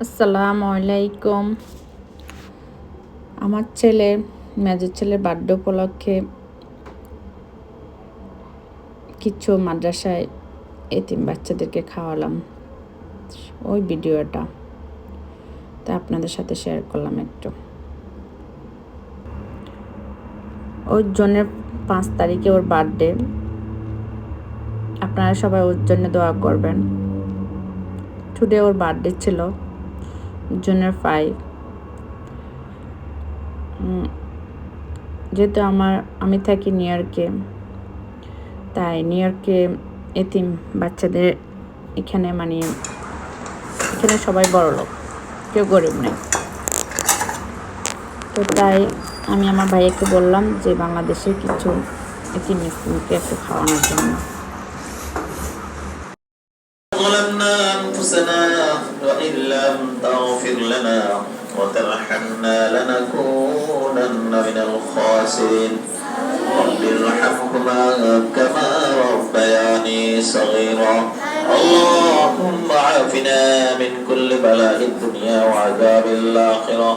আসসালামু আলাইকুম। আমার মেজর ছেলের বার্থডে উপলক্ষে কিছু মাদ্রাসায় এতিম বাচ্চাদেরকে খাওয়ালাম, ওই ভিডিওটা তা আপনাদের সাথে শেয়ার করলাম একটু। ওর জন্যে 5 তারিখে ওর বার্থডে, আপনারা সবাই ওর জন্য দোয়া করবেন। টুডে ওর বার্থডে ছিল, জুনের 5। যেহেতু আমি থাকি নিউ ইয়র্কে, তাই নিউ ইয়র্কে এতিম বাচ্চাদের এখানে সবাই বড় লোক, কেউ গরিব নেই। তো তাই আমি আমার ভাইয়াকে বললাম যে বাংলাদেশের কিছু এতিম মিসকিনকে একটু খাওয়ানোর জন্য। ظلمنا أنفسنا وإن لم تغفر لنا وترحمنا لنكونن من الخاسرين رب ارحمهما كما ربياني صغيرا اللهم عافنا من كل بلاء الدنيا وعذاب الآخرة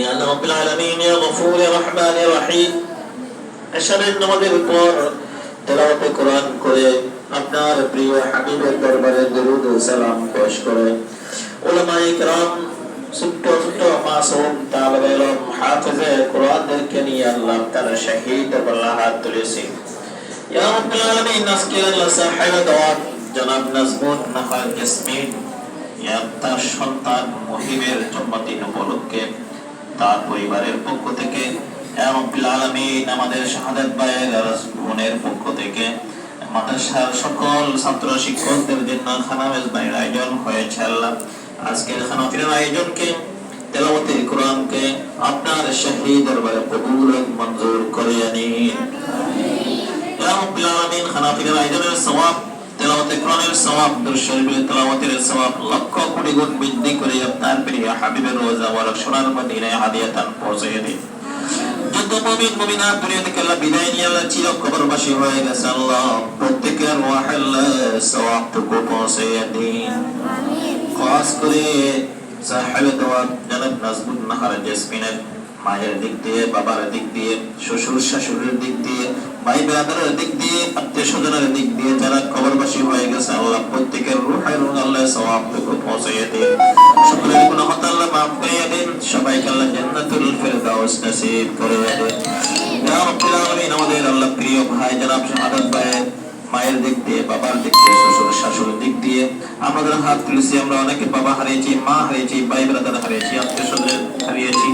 يا رب العالمين يا غفور يا رحمن يا رحيم أشهد أن نمضي بكور তেলাওয়াত কোরআন করে আপনার প্রিয় হাবিবের দরবারে দরুদ ও সালাম পেশ করে উলামায়ে কেরাম ছোট্ট মাসুম তালেবে ইলম হাফেজে কোরআনদেরকে নিয়ে আল্লাহ তাআলা শহীদ আল্লাহ হাত তুলেছি। ইয়া রাব্বুল আলামিন আজকে আল্লাহ সাহেব দাওয়াত জনাব নাজমুন নাহার ইয়াসমিন তার সন্তান মহিমের জন্মদিন উপলক্ষে তার পরিবারের পক্ষ থেকে আমাদের শাহাদাত ভাইয়ের বোনের পক্ষ থেকে মাদ্রাসার সকল ছাত্র শিক্ষকদের জন্য খানামেজ ভাইয়ের আয়োজন হয়েছে। আল্লাহ আজকের খানাফিরের আয়োজনকে তেলাওয়াতে কোরআনকে আপনার শাহী দরবারে কবুল ও মঞ্জুর করে নিন। ইয়া রাব্বুল আলামিন খানাফিরের আয়োজনের সওয়াব, তেলাওয়াতে কোরআনের সওয়াব, দুরূদ শরীফের তেলাওয়াতের সওয়াব লক্ষ কোটি গুণ বৃদ্ধি করে আপনার প্রিয় হাবিবের রওজা ওয়ালা সোনার মদিনায় হাদিয়াতান পৌঁছে দিন। যত মুমিন মুমিনাত দুনিয়া থেকে আল্লাহ বিদায় নিয়ে আল্লাহ চির কবরবাসী হয়ে গেছে, আল্লাহ প্রত্যেকের ওয়াহাল্লা সওয়াবটুকু পৌঁছে দিন। খাস করে সাহেব দাওয়াত জনাব নাজমুন নাহার ইয়াসমিনের মায়ের দিক দিয়ে, বাবার দিক দিয়ে, শ্বশুর শাশুড়ির দিক দিয়ে, ভাই ব্রাদারের দিক দিয়ে, আত্মীয় স্বজনের দিক দিয়ে যারা কবরবাসী হয়ে গেছে, আল্লাহ প্রত্যেকের রূহের আল্লাহ সওয়াবটুকু পৌঁছে দিন। সকলের গুনাহ আল্লাহ মাফ করে দিন, সবাইকে আল্লাহ জান্নাতুল ফেরদাউস নসিব করে দিন। ইয়া রাব্বুল আলামিন আমাদের আল্লাহ প্রিয় ভাই জনাব শাহাদাত ভাই মায়ের দিক দিয়ে, বাবার দিক দিয়ে, শ্বশুর শাশুড়ির দিক দিয়ে আমাদের হাত তুলেছি। আমরা অনেকে বাবা হারিয়েছি, মা হারিয়েছি, ভাই ব্রাদার হারিয়েছি, আত্মীয় স্বজন হারিয়েছি।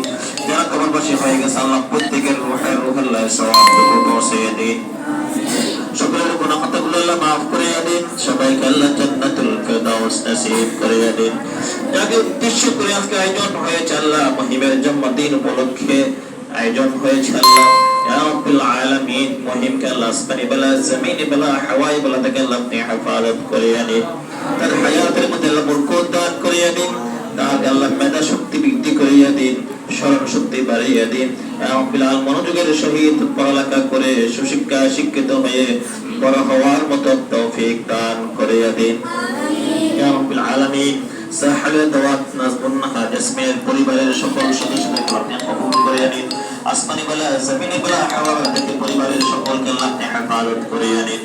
যারা কবরবাসী হয়ে গেছে আল্লাহ প্রত্যেকের রূহের আল্লাহ সওয়াবটুকু পৌঁছে দিন। সকলের গুনাহ খাতাগুলো আল্লাহ মাফ করে দিন, সবাইকে আল্লাহ জান্নাতুল ফেরদাউস নসিব করে দিন। যাকে উদ্দেশ্য করে আজকে আয়োজন হয়েছে আল্লাহ মহিমের জন্মদিন উপলক্ষে আয়োজন হয়েছে আল্লাহ ইয়া রাব্বুল আলামিন মহিমকে আল্লাহ আসমানি বালা জমিনি বালা হাওয়াই বালা থেকে আল্লাহ আপনি হেফাজত করে দিন। তার হায়াতের মধ্যে আল্লাহ বরকত দান করে দিন, তার আল্লাহ মেধা শক্তি বৃদ্ধি করে দিন, স্মরণ শক্তি বাড়িয়ে দিন। ইয়া রাব্বুল আলামিন মনোযোগের সহিত পড়ালেখা করে সুশিক্ষা শিক্ষিত হয়ে বড় হওয়ার মতো তৌফিক দান করে দিন। ইয়া রাব্বুল আলামিন সাহেব দাওয়াত নাজমুন নাহার ইয়াসমিনের পরিবারের সকল সদস্যদের আপনি কবুল করে নিন। আসমানি বালা জমিনি বালা হাওয়া থেকে পরিবারের সকলকে আল্লাহ আপনি হেফাজত করে নিন।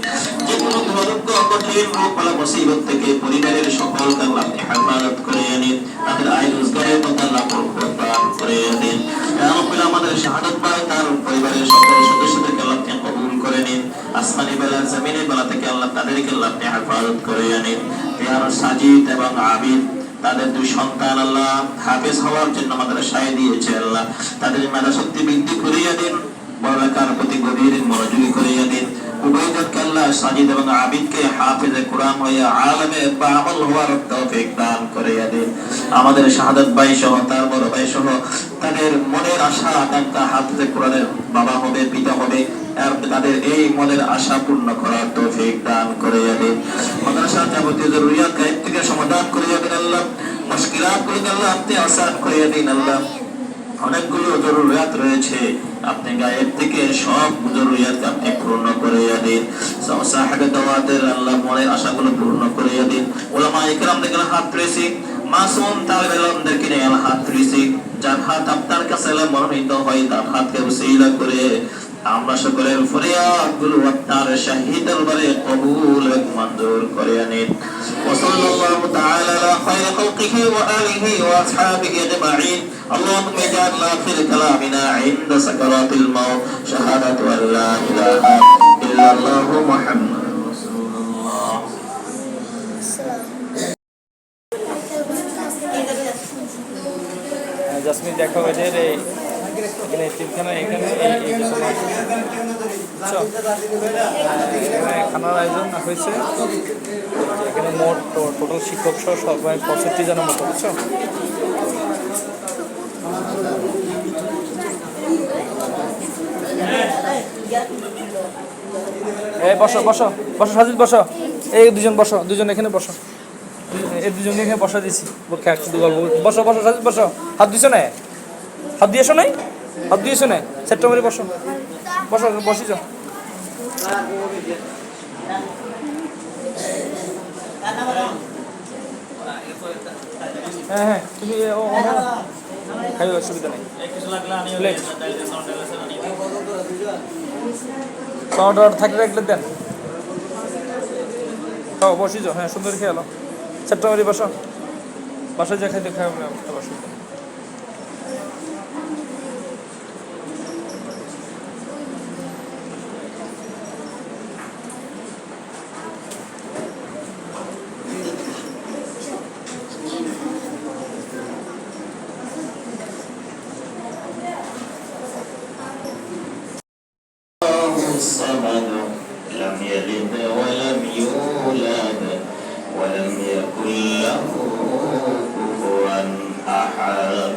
যে কোনো দুরন্ত কঠিন রোগ বালা মুসিবত থেকে পরিবারের সকলকে আল্লাহ আপনি হেফাজত করে নিন। তাদের আয় রোজগারের মধ্যে আল্লাহ বরকত দান করে দিন। ইয়া রাব্বুল আমাদের শাহাদাত ভাই তার পরিবারের সকল সদস্যদেরকে আল্লাহ আপনি কবুল করে নিন। আসমানি বালা জমিনি বালা থেকে আল্লাহ তাদেরকে আল্লাহ আপনি হেফাজত করে নিন। ইয়ার সাজিদ এবং আবিদ তাদের দুই সন্তান আল্লাহ হাফেজ হওয়ার জন্য মাদ্রাসায় দিয়েছে, আল্লাহ তাদের মেধা শক্তি বৃদ্ধি করিয়ে দিন, পড়ালেখার প্রতি গভীর মনোযোগী করিয়ে দিন। উভয়জনকে আল্লাহ সাজিদ এবং আবিদকে হাফেজে কোরআন হয়ে আলেমে আমল হওয়ার তৌফিক দান করিয়ে দিন। আমাদের শাহাদাত ভাই সহ তার বড় ভাই সহ তাদের মনের আশা আকাঙ্ক্ষা হাফেজে কোরআনের বাবা হবে, পিতা হবে, আর তাদের এই মনের আশা পূর্ণ করার তৌফিক দান করিয়ে দিন। মাদ্রাসার যাবতীয় জরুরিয়াত গায়েব থেকে সমাধান করিয়ে দিন আল্লাহ, মুশকিলাত গুলো আল্লাহ আপনি আসান করিয়ে দিন আল্লাহ। অনেকগুলো জরুরিয়াত রয়েছে, আপনি গায়েব থেকে সব জরুরিয়াতকে আপনি পূর্ণ করে দিন। সাহাবে দাওয়াতের আল্লাহ মনে আশাগুলো পূর্ণ করে দিন। উলামা ইকরামদের হাত তুলেছি, মাসুম তালেব ইলমদেরকে নিয়ে হাত তুলেছি, যার হাত আপনার কাছে মনোনীত হয় তার হাতকে উসিলা করে আমরা সকলের ফরিয়াদগুলো আপনার শাহী দরবারে কবুল এবং মঞ্জুর করে নিন। وصلى الله تعالى على خير خلقه وآله وأصحابه أجمعين. اللهم اجعل آخر كلامنا عند سكرات الموت شهادة أن لا إله إلا الله محمد رسول الله. জাসমিন দেখো এদের এখানে টিপখানা এখানে এখানে খানার আয়োজন হয়েছে। এখানে মোট টোটাল শিক্ষক সহ সবাই 65 জনের মতো, বুঝছো? এই বসো বসো বসো সাজিদ বসো, এই দুজন বসো, দুজন এখানে বসো, এই দুজনকে এখানে বসা দিয়েছি। বোরখা একটু গল্প বসো বসো সাজিদ বসো। হাত দিছো না? হাত দিয়েছো নাই? হাত দিয়েছো না? সেপ্টেম্বরে বসো বসো বসিছ। হ্যাঁ হ্যাঁ তুমি খাইও, অসুবিধা নেই। সাউন্ড থাকলে রাখলে দেন। বসিছ, হ্যাঁ সুন্দর খেয়ালো। সেপ্টেম্বরে বসো, বাসায় যা খাইতে খাই বসো। الصمد لم يلد ولم يولد ولم يكن له كفوا أحد.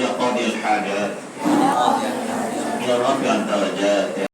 يا قاضي الحاجات، يا رافع الدرجات.